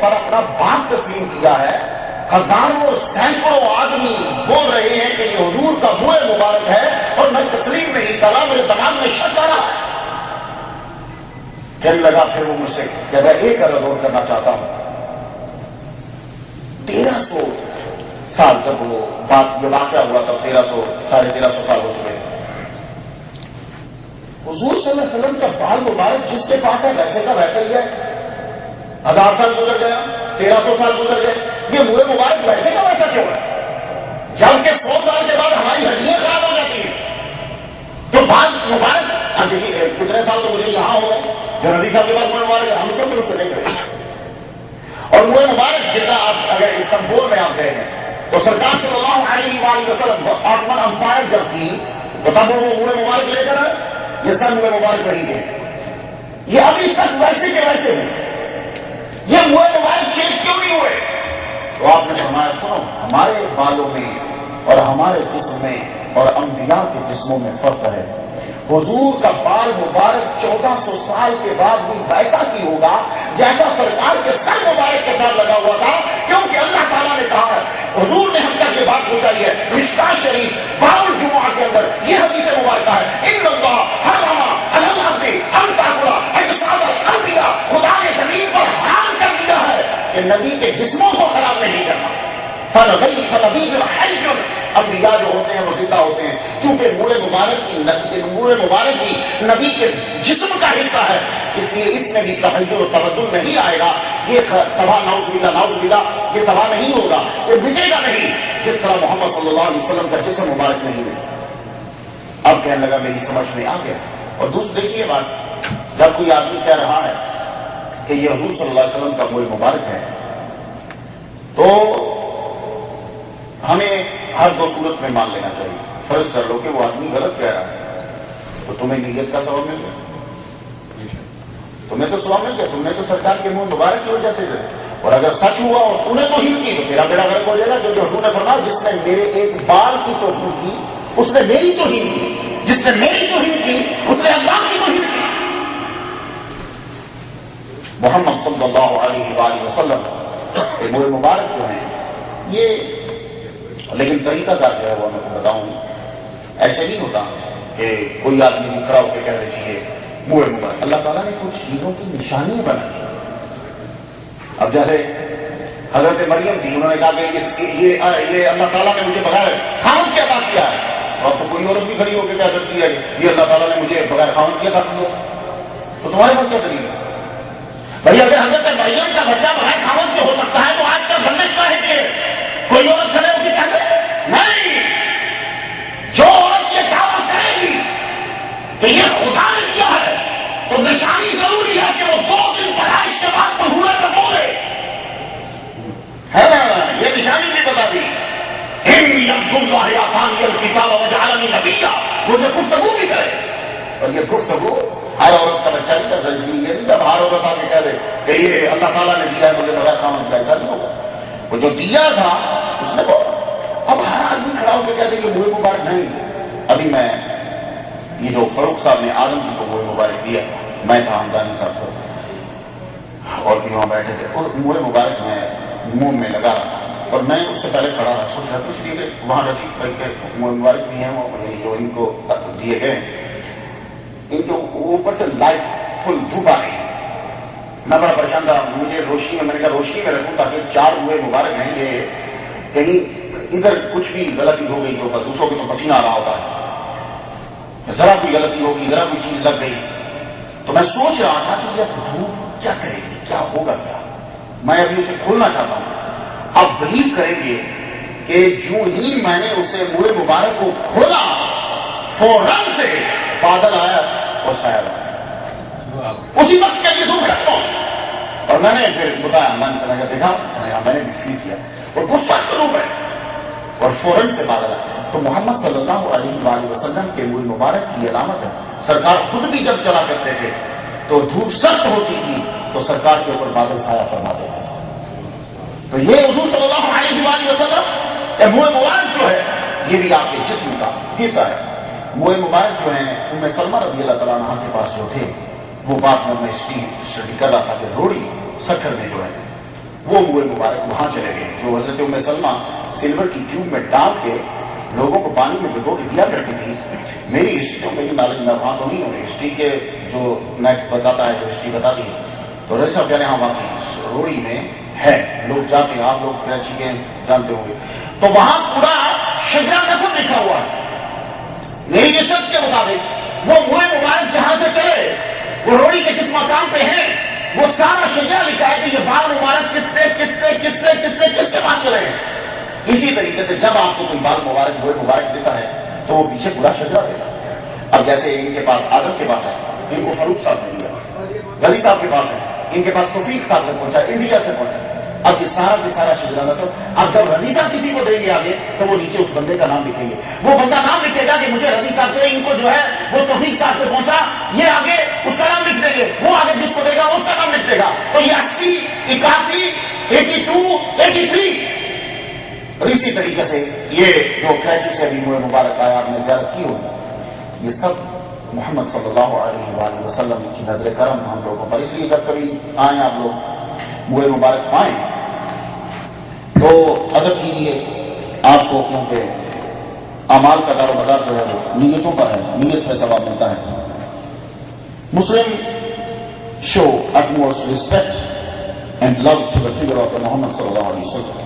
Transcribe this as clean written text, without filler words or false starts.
پر اپنا باپ تسلیم کیا ہے. ہزاروں سینکڑوں آدمی بول رہے ہیں کہ یہ حضور کا منہ مبارک ہے اور میں تسلیم نہیں کرا, میرے دماغ میں شک آ رہا ہے. کہنے لگا پھر وہ مجھ سے کہ میں ایک عرض اور کرنا چاہتا ہوں. 1300 سال جب وہ بات یہ واقعہ ہوا تھا, 1300 سال ہو چکے. حضور صلی اللہ علیہ وسلم کا بال مبارک جس کے پاس ہے ویسے کا ویسا ہی ہے. 1000 سال گزر گیا, 1300 سال گزر گئے, یہ منہ مبارک ویسے کا ویسا کیوں ہے؟ جبکہ 100 سال کے بعد ہماری ہڈیاں خراب ہو جاتی ہیں تو بال مبارک. کتنے سال تو مجھے یہاں ہو گئے جو نبی صاحب کے پاس منہ مبارک ہے, ہم سب طرف سے نہیں کریں. اور منہ مبارک جتنا آپ اگر استنبول میں آپ گئے ہیں تو سرکار صلی اللہ علیہ وآلہ وسلم آٹمن امپائر جب کی تو تب وہ منہ مبارک لے کر آئے. یہ سب منہ مبارک نہیں ہے, یہ ابھی تک ویسے کے ویسے ہیں. یہ منہ مبارک چینج کیوں نہیں ہوئے؟ تو آپ نے فرمایا سنو, ہمارے بالوں میں اور ہمارے جسم میں اور انبیاء کے جسموں میں فرق ہے. حضور کا بال مبارک 1400 سال کے بعد بھی ویسا کی ہوگا جیسا سرکار کے سر مبارک کے ساتھ لگا ہوا تھا, کیونکہ اللہ تعالیٰ نے کہا ہے, حضور نے ہم تک یہ بات پہنچائی ہے مشکاۃ شریف باب الجمعہ کے اندر یہ حدیث مبارکہ ہے, ان اللہ حرم علی الارض ان تاکل اجساد الانبیاء, خدا نے زمین پر حرام کر دیا ہے کہ نبی کے جسموں کو خراب نہیں کرنا. فنبی الحی, انبیاء جو ہوتے ہیں وہ زندہ ہوتے ہیں. چونکہ منہ مبارک بھی نبی کے جسم کا حصہ ہے, اس لیے اس میں بھی تغیر و تبدل نہیں آئے گا. یہ تباہ نعوذ باللہ یہ تباہ نہیں ہوگا, یہ مٹے گا نہیں, جس طرح محمد صلی اللہ علیہ وسلم کا جسم مبارک نہیں ہے. اب کہنے لگا میری سمجھ میں آ گیا. اور دوسرا دیکھیے بات, جب کوئی آدمی کہہ رہا ہے کہ یہ حضور صلی اللہ علیہ وسلم کا منہ مبارک ہے تو ہمیں ہر دو صورت میں مان لینا چاہیے. فرض کر لو کہ وہ آدمی غلط کہہ رہا ہے تو تمہیں نیت کا ثواب مل گیا, تمہیں تو ثواب مل گیا, تم نے تو سرکار کے منہ مبارک کی وجہ سے دے. اور اگر سچ ہوا اور تم نے توہین کی تو تیرا بیڑا غرق ہو جائے گا, کیونکہ حضور نے فرمایا جس نے میرے ایک بال کی توہین کی اس نے میری توہین کی, جس نے میری توہین کی اس نے اللہ کی توہین کی. محمد صلی اللہ علیہ وآلہ وسلم کے منہ مبارک جو ہیں یہ, لیکن طریقہ کار جو ہے وہ میں کو بتاؤں, ایسے نہیں ہوتا کہ کوئی آدمی بھی کھڑا ہو کے کہہ دیجیے منہ مبارک. اللہ تعالیٰ نے کچھ چیزوں کی نشانی بنائی. اب جیسے حضرت مریم تھی, انہوں نے کہا کہ یہ اللہ تعالیٰ نے مجھے بغیر خاوند کے عطا کیا ہے. اب تو کوئی عورت بھی کھڑی ہو کے کہہ سکتی ہے کہ یہ اللہ تعالیٰ نے مجھے بغیر خاوند کے عطا کیا, تو تمہارے پاس کیا دلیل ہے بھائی؟ اگر حضرت مریم کا بچہ بغیر خاوند کے ہو سکتا ہے تو آج کا بندش کا ہے کہ کوئی عورت کھڑے ہو کے کہتے نہیں. جو عورت یہ دعویٰ کرے گی کہ یہ خدا نے کیا ہے تو نشانی ضروری ہے کہ وہ 2 دن پیدائش کے بعد پہوڑے میں بولے ہے نا, یہ نشانی بھی بتا دی. عبداللہ آتانی الکتاب وجعلنی نبیا, وہ یہ گفتگو بھی کرے. اور یہ گفتگو ہر عورت کا بچہ نہیں کر سکتی. یہ نہیں جب ہر عورت آ کے کہہ دے کہ یہ اللہ تعالیٰ نے دیا ہے مجھے بغیر خاوند کا, ایسا نہیں ہوگا. وہ جو دیا تھا اس نے بولا. اب ہر آدمی کھڑا ہو کے کہتے کہ منہ مبارک نہیں. ابھی میں یہ جو فاروق صاحب نے آدم جی کو منہ مبارک دیا, میں تھا ہمدانی صاحب کو اور بھی وہاں بیٹھے تھے, اور منہ مبارک میں منہ میں لگا رہا تھا. اور میں اس سے پہلے کھڑا رہا, سوچ رہا اس لیے وہاں رفیق بھائی کے منہ مبارک بھی ہیں جو ان کو دیے گئے, ان کے اوپر سے لائٹ فل دھوپ آ گئی. میں بڑا پریشان تھا, مجھے روشنی میں, میں نے کہا روشنی میں رکھوں تاکہ 4 منہ مبارک ہیں, یہ کہیں ادھر کچھ بھی غلطی ہو گئی تو بس دوسروں کو تو پسینہ آ رہا ہوتا ہے, ذرا کوئی غلطی ہوگی, ذرا کوئی چیز لگ گئی. تو میں سوچ رہا تھا کہ یہ دھوپ کیا کرے گی, کیا ہوگا کیا. میں ابھی اسے کھولنا چاہتا ہوں. آپ بلیو کریں گے کہ جو ہی میں نے اسے منہ مبارک کو کھولا فوراً سے بادل آیا اور سایہ آیا اسی وقت کے لیے دھوپ رکھتا ہوں. اور میں نے پھر بتایا, میں نے سمجھا دیکھا, میں نے بھی فیل کیا اور وہ سخت دھوپ ہے اور فوراً سے بادل آیا. تو محمد صلی اللہ علیہ وآلہ وسلم کے منہ مبارک کی علامت ہے. سرکار خود بھی جب چلا کرتے تھے تو دھوپ سخت ہوتی تھی تو سرکار کے اوپر بادل سایہ فرماتے تھے. تو یہ حضور صلی اللہ علیہ وآلہ وسلم کا منہ مبارک جو ہے یہ بھی آپ کے جسم کا حصہ ہے. منہ مبارک جو ہیں ام سلمہ رضی اللہ تعالیٰ عنہ کے پاس جو تھے وہ بات میں اسٹڈی کر رہا تھا کہ روڑی سکر میں جو ہے وہ منہ مبارک وہاں چلے گئے جو حضرت ام سلمہ سلور کی ٹیوب میں ڈال کے لوگوں کو پانی میں بھگو کے دیا کرتی تھی. میری ہسٹری تو میری نالج میں وہاں تو نہیں ہو رہی, ہسٹری کے جو نیٹ بتاتا ہے, جو ہسٹری بتاتی ہے, تو رضی صاحب کہہ رہے ہیں ہاں واقعی روڑی میں ہے, لوگ جاتے ہیں, آپ لوگ کراچی کے جانتے ہوں گے, تو وہاں پورا شجرہ قسم لکھا ہوا ہے. میری ریسرچ کے مطابق وہ منہ مبارک جہاں سے چلے, وہ روڑی کے جس مقام پہ ہیں, وہ سارا شجرہ لکھا ہے کہ یہ بال مبارک کس کے پاس چلے ہیں. اسی طریقے سے جب آپ کو کوئی بال مبارک منہ مبارک دیتا ہے تو وہ پیچھے پورا شجرہ دیتا ہے. اب جیسے ان کے پاس آدم کے پاس ہے, ان کو فاروق صاحب نے دیا, غازی صاحب کے پاس ہے, ان کے پاس توفیق صاحب سے پہنچا, انڈیا سے پہنچا. اب یہ سارا کے سارا شجرہ نسل, اب جب رضی صاحب کسی کو دیں گے آگے تو وہ نیچے اس بندے کا نام لکھیں گے. وہ بندہ نام لکھے گا کہ مجھے رضی صاحب سے, ان کو جو ہے وہ توفیق صاحب سے پہنچا, یہ آگے اس کا نام لکھ دیں گے, وہ آگے جس کو دے گا اس کا نام لکھ دے گا. تو یہ 80, 81, 82, 83. اور اسی طریقے سے یہ جو کراچی سے بھی منہ مبارک آیا, آپ نے زیارت کی ہوگی, یہ سب محمد صلی اللہ علیہ وآلہ وسلم کی نظر کرم ہم لوگوں پر. اس لیے جب کبھی آئیں آپ لوگ منہ مبارک پائیں تو ادب کیجیے آپ کو, کیونکہ اعمال کا دار و مدار جو ہے وہ نیتوں پر ہے, نیت پہ ثواب ملتا ہے. مسلم شو utmost respect and love to the figure of Muhammad صلی اللہ علیہ وسلم.